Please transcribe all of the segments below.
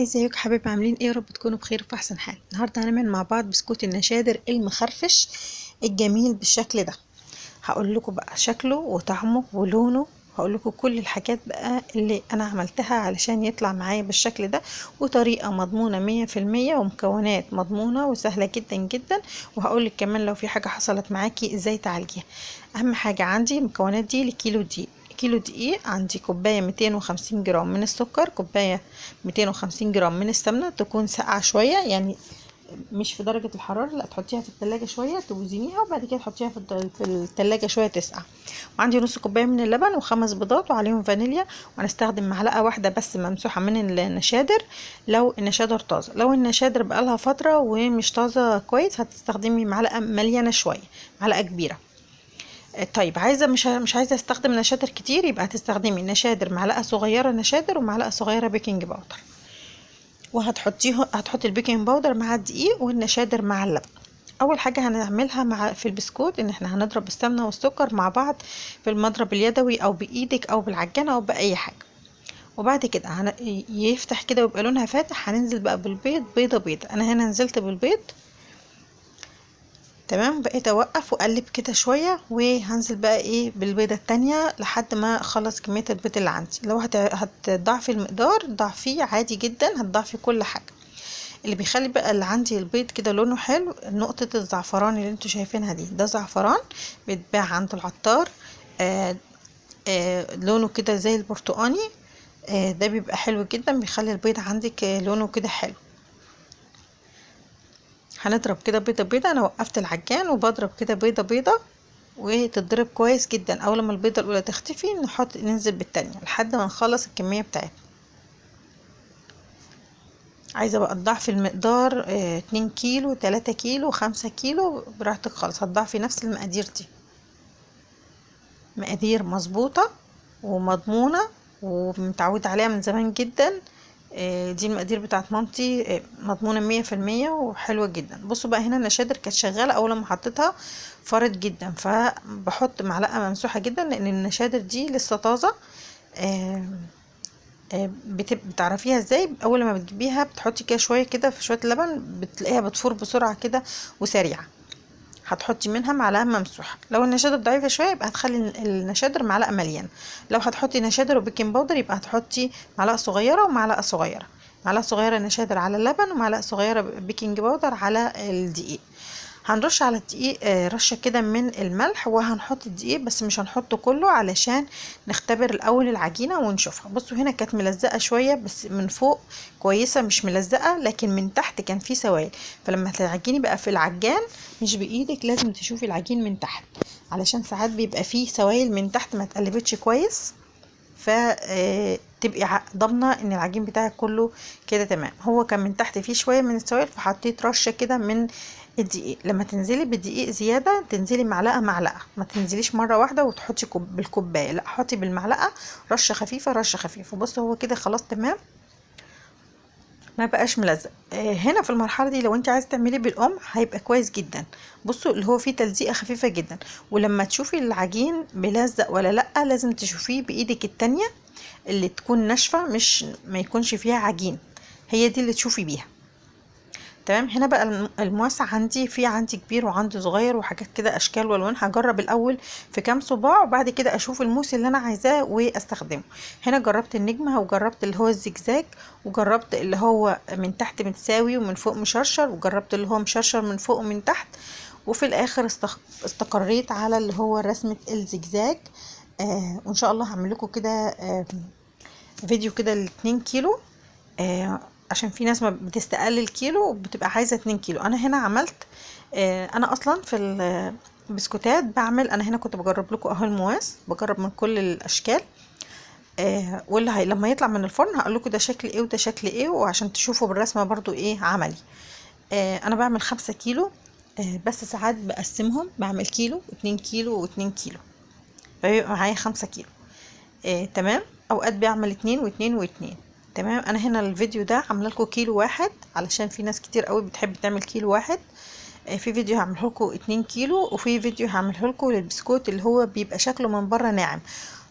ازيكم حبايبي، عاملين ايه؟ يا رب تكونوا بخير وفي احسن حال. النهارده هنعمل مع بعض بسكوت النشادر المخرفش الجميل بالشكل ده. هقول لكم بقى شكله وطعمه ولونه، هقول لكم كل الحاجات بقى اللي انا عملتها علشان يطلع معايا بالشكل ده، وطريقه مضمونه 100% ومكونات مضمونه وسهله جدا جدا. وهقول لك كمان لو في حاجه حصلت معاكي ازاي تعالجيها. اهم حاجه عندي المكونات دي لكيلو دقيق. كيلو دقيق عندي كوبايه 250 جرام من السكر، كوبايه 250 جرام من السمنه تكون ساقعه شويه، يعني مش في درجة الحرارة، لا تحطيها في التلاجة شوية توزنيها وبعد كده تحطيها في التلاجة شوية تسقع. وعندي نص كوباية من اللبن وخمس بيضات وعليهم فانيليا. وهنستخدم معلقة واحدة بس ممسوحة من النشادر لو النشادر طازة. لو النشادر بقالها فترة ومش طازة كويس هتستخدمي معلقة مليانة شوية، معلقة كبيرة. طيب عايزة مش عايزة استخدم نشادر كتير، يبقى هتستخدمي نشادر معلقة صغيرة نشادر ومعلقة صغيرة بيكنج باودر. هتحطي البيكنج باودر مع الدقيق والنشادر مع اللبن. اول حاجه هنعملها في البسكوت ان احنا هنضرب السمنه والسكر مع بعض في المضرب اليدوي او بايدك او بالعجانه او باي حاجه. وبعد كده يفتح كده ويبقى لونها فاتح، هننزل بقى بالبيض بيضه بيضه. انا هنا نزلت بالبيض. تمام، بقيت اوقف واقلب كده شويه وهنزل بقى ايه بالبيضه التانية لحد ما اخلص كميه البيض اللي عندي. لو هتضعفي المقدار ضعفيه عادي جدا، هتضعفي كل حاجه. اللي بيخلي بقى اللي عندي البيض كده لونه حلو نقطة الزعفران اللي انتوا شايفينها دي، ده زعفران بيتباع عند العطار. آه لونه كده زي البرتقاني. ده بيبقى حلو جدا، بيخلي البيض عندك لونه كده حلو. هنضرب كده بيضة بيضة. انا وقفت العجان وبضرب كده بيضة بيضة وتتضرب كويس جدا. اول ما البيضة الاولى تختفي ننزل بالتانية لحد ما نخلص الكمية بتاعتنا. عايزة بقى تضعفي المقدار 2 كيلو 3 كيلو 5 كيلو براحتك خالص، هتضعفي نفس المقادير دي. مقادير مظبوطة ومضمونة ومتعودة عليها من زمان جدا. دي المقادير بتاعت مامتي، مضمونة 100% وحلوة جدا. بصوا بقى هنا النشادر كانت شغالة أول ما حطيتها فرت جدا، فبحط معلقة ممسوحة جدا لأن النشادر دي لسه طازة. آه، بتعرفيها ازاي؟ اول ما بتجيبيها بتحطي كده شويه كده في شويه لبن، بتلاقيها بتفور بسرعه كده وسريعه. هتحطي منها معلقه ممسوحه. لو النشادر ضعيفه شويه يبقى هتخلي النشادر معلقه مليانه. لو هتحطي نشادر وبيكنج باودر يبقى هتحطي معلقه صغيره ومعلقه صغيره. معلقه صغيره نشادر على اللبن ومعلقه صغيره بيكنج باودر على الدقيق. هنرش على الدقيق رشة كده من الملح، وهنحط الدقيق بس مش هنحطه كله علشان نختبر الاول العجينة ونشوفها. بصوا هنا كانت ملزقة شوية بس من فوق كويسة، مش ملزقة لكن من تحت كان في سوائل. فلما تعجني بقى في العجان مش بايدك، لازم تشوفي العجين من تحت علشان ساعات بيبقى فيه سوائل من تحت ما اتقلبتش كويس. فتبقي ضامنه ان العجين بتاعك كله كده تمام. هو كان من تحت فيه شويه من السوائل فحطيت رشه كده من الدقيق. لما تنزلي بالدقيق زياده تنزلي معلقه معلقه، ما تنزليش مره واحده وتحطي بالكوبايه، لا حطي بالمعلقه رشه خفيفه رشه خفيفه. بصوا هو كده خلاص تمام، ما بقاش ملزق. هنا في المرحله دي لو انت عايزه تعملي بالام هيبقى كويس جدا. بصوا اللي هو فيه تلزيقه خفيفه جدا. ولما تشوفي العجين بيلزق ولا لا لازم تشوفيه بايدك التانية اللي تكون ناشفه، مش ما يكونش فيها عجين، هي دي اللي تشوفي بيها. تمام. هنا بقى المواسع عندي كبير وعندي صغير وحاجات كده اشكال والوان. هجرب الاول في كام صباع وبعد كده اشوف الموس اللي انا عايزاه واستخدمه. هنا جربت النجمه وجربت اللي هو الزجزاج وجربت اللي هو من تحت متساوي ومن فوق مشرشر وجربت اللي هو مشرشر من فوق ومن تحت. وفي الاخر استقريت على اللي هو رسمه الزجزاج. وان شاء الله هعمل لكم كده فيديو كده ل2 كيلو. عشان في ناس ما بتستقل الكيلو وبتبقى عايزه 2 كيلو. انا هنا عملت انا اصلا في البسكوتات بعمل. انا هنا كنت بجرب لكم اهو المواس، بجرب من كل الاشكال. واللي لما يطلع من الفرن هقول لكم ده شكل ايه وده شكل ايه، وعشان تشوفوا بالرسمه برضو ايه عملي. انا بعمل 5 كيلو. بس ساعات بقسمهم بعمل كيلو 2 كيلو و2 كيلو، فبيبقى معايا 5 كيلو. تمام. اوقات بعمل 2 و2 و2. تمام. انا هنا الفيديو ده عامله لكم كيلو واحد علشان في ناس كتير قوي بتحب تعمل كيلو واحد. في فيديو هعمله لكم 2 كيلو، وفي فيديو هعمله لكم للبسكوت اللي هو بيبقى شكله من بره ناعم.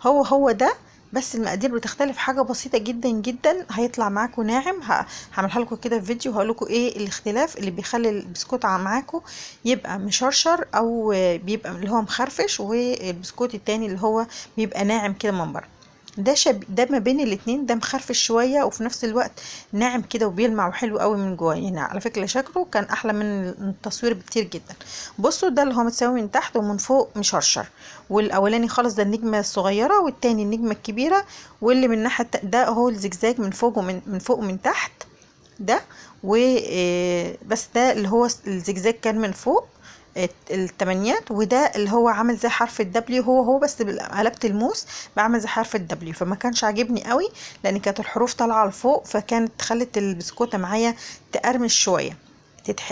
هو ده بس المقادير بتختلف حاجه بسيطه جدا جدا، هيطلع معاكم ناعم. هعملها لكم كده في فيديو، هقول لكم ايه الاختلاف اللي بيخلي البسكوت معاكم يبقى مشرشر او بيبقى اللي هو مخرفش، والبسكوت التاني اللي هو بيبقى ناعم كده من بره. ده ما بين الاتنين، ده مخرفش شويه وفي نفس الوقت ناعم كده وبيلمع وحلو قوي من جوه. يعني على فكره شكله كان احلى من التصوير بكتير جدا. بصوا ده اللي هو متساوي من تحت ومن فوق مشرشر، والاولاني خالص ده النجمه الصغيره والتاني النجمه الكبيره، واللي من ناحيه ده اهو الزجزاج من فوق ومن فوق ومن تحت ده. و بس ده اللي هو الزجزاج كان من فوق التمانيات، وده اللي هو عامل زي حرف الدبليو، هو بس قلبت الموس بعمل زي حرف الدبليو، فما كانش عاجبني قوي لان كانت الحروف طالعه لفوق، فكانت خلت البسكوته معايا تقرمش شويه،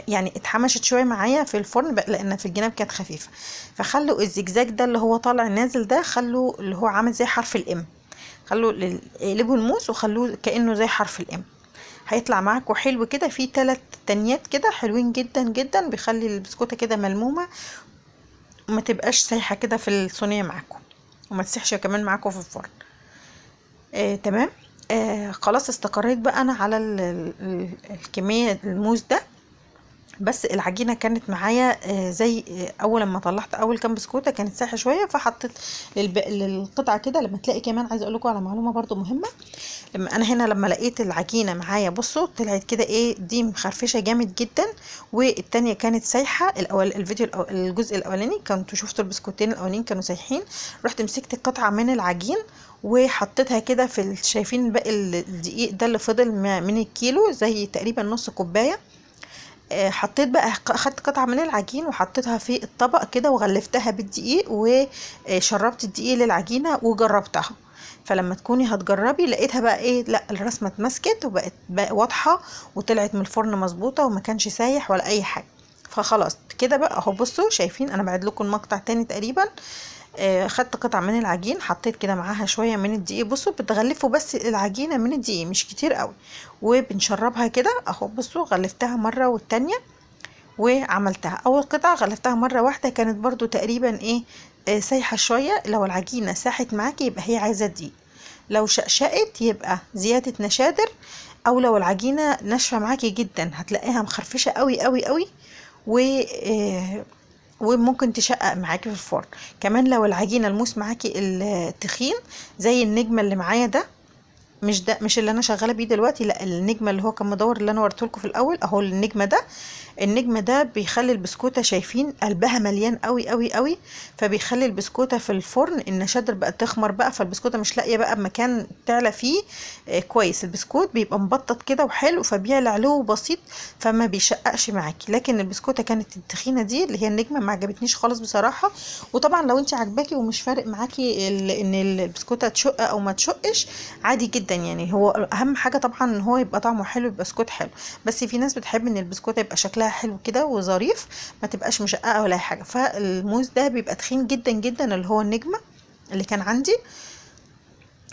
يعني اتحمشت شويه معايا في الفرن لان في الجناب كانت خفيفه. فخلوا الزجزاج ده اللي هو طالع نازل ده، خلوا اللي هو عامل زي حرف الام، خلوا اقلبوا الموس وخلوه كانه زي حرف الام، هيطلع معاكم حلو كده. في 3 تانيات كده حلوين جدا جدا، بيخلي البسكوته كده ملمومه وما تبقاش سايحه كده في الصينيه معاكم، وما تسيحش كمان معاكم في الفرن. تمام. خلاص استقريت بقى انا على الكميه الموز ده. بس العجينه كانت معايا زي اول لما طلعت اول كام بسكوته كانت سايحه شويه، فحطيت للقطعه كده. لما تلاقي كمان عايزه اقول لكم على معلومه برضو مهمه، لما انا هنا لما لقيت العجينه معايا بصوا طلعت كده ايه، دي مخرفشه جامد جدا والتانية كانت سايحه. الجزء الاولاني كنتوا شفتوا البسكوتين الاولانيين كانوا سايحين، رحت مسكت قطعه من العجين وحطيتها كده في شايفين باقي الدقيق ده اللي فضل من الكيلو زي تقريبا نص كوبايه. حطيت بقى، اخدت قطعه من العجين وحطيتها في الطبق كده وغلفتها بالدقيق وشربت الدقيق للعجينه وجربتها. فلما تكوني هتجربي لقيتها بقى ايه، لا الرسمه اتمسكت وبقت بقى واضحه وطلعت من الفرن مظبوطه وما كانش سايح ولا اي حاجه. فخلاص كده بقى اهو، بصوا شايفين انا بعد لكم المقطع تاني تقريبا. خدت قطعه من العجين حطيت كده معاها شويه من الدقيق، بصوا بتغلفوا بس العجينه من الدقيق مش كتير قوي، وبنشربها كده اهو. بصوا غلفتها مره والتانيه وعملتها. اول قطعه غلفتها مره واحده كانت برضو تقريبا ايه سايحه شويه. لو العجينه ساحت معاكي يبقى هي عايزه دقيق، لو شقشقت يبقى زياده نشادر، او لو العجينه ناشفه معاكي جدا هتلاقيها مخرفشه قوي قوي قوي و وممكن تشقق معاكي في الفرن. كمان لو العجينه الموس معاكي التخين زي النجمه اللي معايا ده، مش اللي انا شغاله بيه دلوقتي، لا النجمه اللي هو كان مدور اللي انا وريته لكم في الاول اهو. النجمه ده بيخلي البسكوته شايفين قلبها مليان قوي قوي قوي، فبيخلي البسكوته في الفرن النشادر بقى تخمر بقى، فالبسكوته مش لاقيه بقى مكان تعلى فيه كويس. البسكوت بيبقى مبطط كده وحلو فبيعلى عليه بسيط فما بيشققش معاكي. لكن البسكوته كانت التخينه دي اللي هي النجمه ما عجبتنيش خالص بصراحه. وطبعا لو انت عجباكي ومش فارق معاكي ان البسكوته تشق او ما تشقش عادي جدا، يعني هو اهم حاجه طبعا ان هو يبقى طعمه حلو، يبقى بسكوت حلو. بس في ناس بتحب ان البسكوته يبقى شكلها حلو كده وظريف، ما تبقاش مشققه ولا حاجه. فالموز ده بيبقى تخين جدا جدا اللي هو النجمه اللي كان عندي،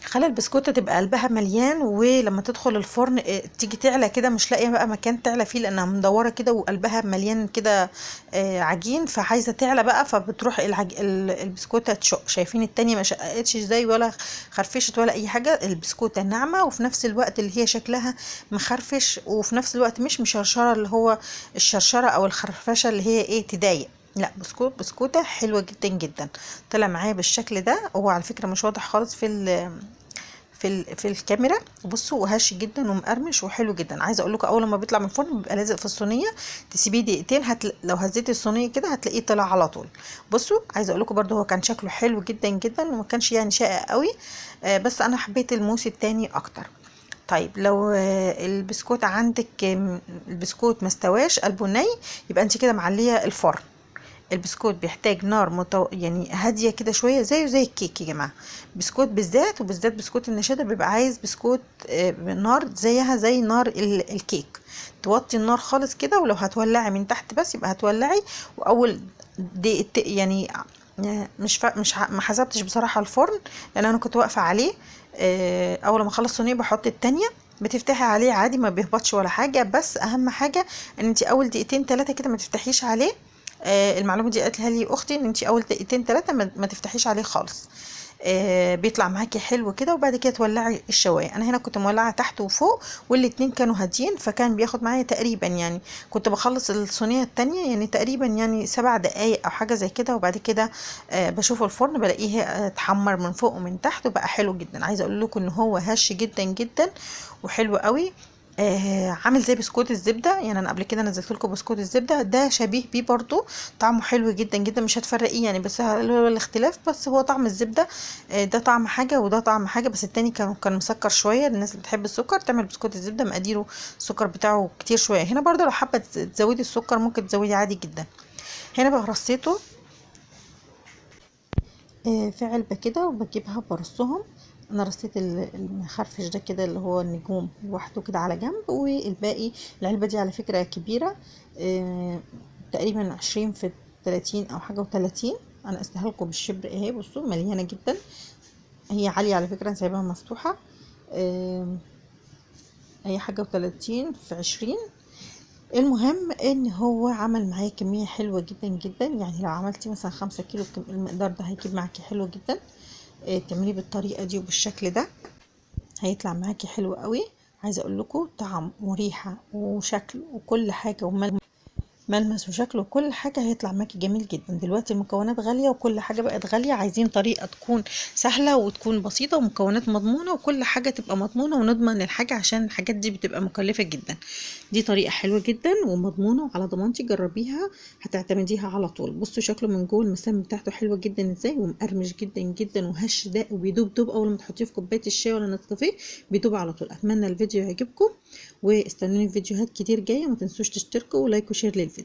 خلى البسكوتة تبقى قلبها مليان، ولما تدخل الفرن تيجي تعلى كده مش لاقيه بقى مكان تعلى فيه لانها مدوره كده وقلبها مليان كده عجين، فعايزه تعلى بقى فبتروح البسكوتة تشق. شايفين التانية ما شققتش ازاي ولا خرفشت ولا اي حاجه، البسكوتة ناعمه وفي نفس الوقت اللي هي شكلها مخرفش، وفي نفس الوقت مش مشرشره اللي هو الشرشره او الخرفشه اللي هي ايه تضايق. لا بسكوتة حلوة جدا جدا، طلع معايا بالشكل ده. هو على فكرة مش واضح خالص في الكاميرا، بصوا وهش جدا ومقرمش وحلو جدا. عايزه اقول لكم اول ما بيطلع من الفرن بيبقى لازق في الصينيه، تسيبيه دقيقتين لو هزيتي الصينيه كده هتلاقيه طلع على طول. بصوا عايزه اقول لكم برده هو كان شكله حلو جدا جدا وما كانش يعني شائع قوي، بس انا حبيت الموس التاني اكتر. طيب لو البسكوت عندك البسكوت مستواش قلبه ني، يبقى انت كده معليه الفرن. البسكوت بيحتاج نار يعني هاديه كده شويه زيه زي الكيك يا جماعه. بسكوت بالذات وبالذات بسكوت النشادر بيبقى عايز بسكوت نار زيها زي نار الكيك، توطي النار خالص كده، ولو هتولعي من تحت بس يبقى هتولعي. واول يعني مش ما حسبتش بصراحه الفرن لان انا كنت واقفه عليه. اول ما اخلص صينيه بحط التانية، بتفتحي عليه عادي ما بيهبطش ولا حاجه، بس اهم حاجه ان انت اول دقيقتين 3 كده ما تفتحيش عليه. المعلومه دي قالتها لي اختي ان انت اول دقيقتين 3 ما تفتحيش عليه خالص. بيطلع معاكي حلو كده. وبعد كده تولعي الشوايه. انا هنا كنت مولعه تحت وفوق والاتنين كانوا هاديين، فكان بياخد معايا تقريبا يعني كنت بخلص الصينيه التانية يعني تقريبا يعني 7 دقايق او حاجه زي كده. وبعد كده بشوف الفرن بلاقيه اتحمر من فوق ومن تحت وبقى حلو جدا. عايزه اقول لكم ان هو هش جدا جدا وحلو قوي. عامل زي بسكوت الزبده. يعني انا قبل كده نزلت لكم بسكوت الزبده، ده شبيه بيه برضو. طعمه حلو جدا جدا، مش هتفرقيه يعني، بس هو الاختلاف بس هو طعم الزبده. ده طعم حاجه وده طعم حاجه. بس التاني كان مسكر شويه. الناس اللي بتحب السكر تعمل بسكوت الزبده مقاديره السكر بتاعه كتير شويه. هنا برضو لو حابه تزودي السكر ممكن تزودي عادي جدا. هنا بقى رصيته في علبة كده وبجيبها برصهم. انا رصيت المخرفش ده كده اللي هو النجوم لوحده كده على جنب، والباقي العلبة دي على فكرة كبيرة، تقريبا 20 في 30 او حاجة و30. انا قستها لكم بالشبر اهي، بصوا مليانة جدا. هي عالية على فكرة، انا سايباها مفتوحة. هي حاجة و30 في 20. المهم ان هو عمل معايا كمية حلوة جدا جدا. يعني لو عملتي مثلا 5 كيلو المقدار ده هيجيب معاكي حلو جدا. تعمليه بالطريقة دي وبالشكل ده هيطلع معاكي حلو قوي. عايزة اقول لكم طعم وريحة وشكل وكل حاجة ملمس وشكل وكل حاجة هيطلع معاكي جميل جدا. دلوقتي المكونات غالية وكل حاجة بقت غالية، عايزين طريقة تكون سهلة وتكون بسيطة ومكونات مضمونة وكل حاجة تبقى مضمونة ونضمن الحاجة، عشان الحاجات دي بتبقى مكلفة جدا. دي طريقة حلوة جدا ومضمونة وعلى ضمانتي، جربيها هتعتمديها على طول. بصوا شكله من جوه المسام بتاعته حلوة جدا ازاي، ومقرمش جدا جدا وهش ده وبيدوب دوب اول ما تحطيه في كوباية الشاي ولا نسكافيه بيدوب على طول. اتمنى الفيديو يعجبكم واستنوني في فيديوهات كتير جاية. ما تنسوش تشتركوا ولايك وشير للفيديو.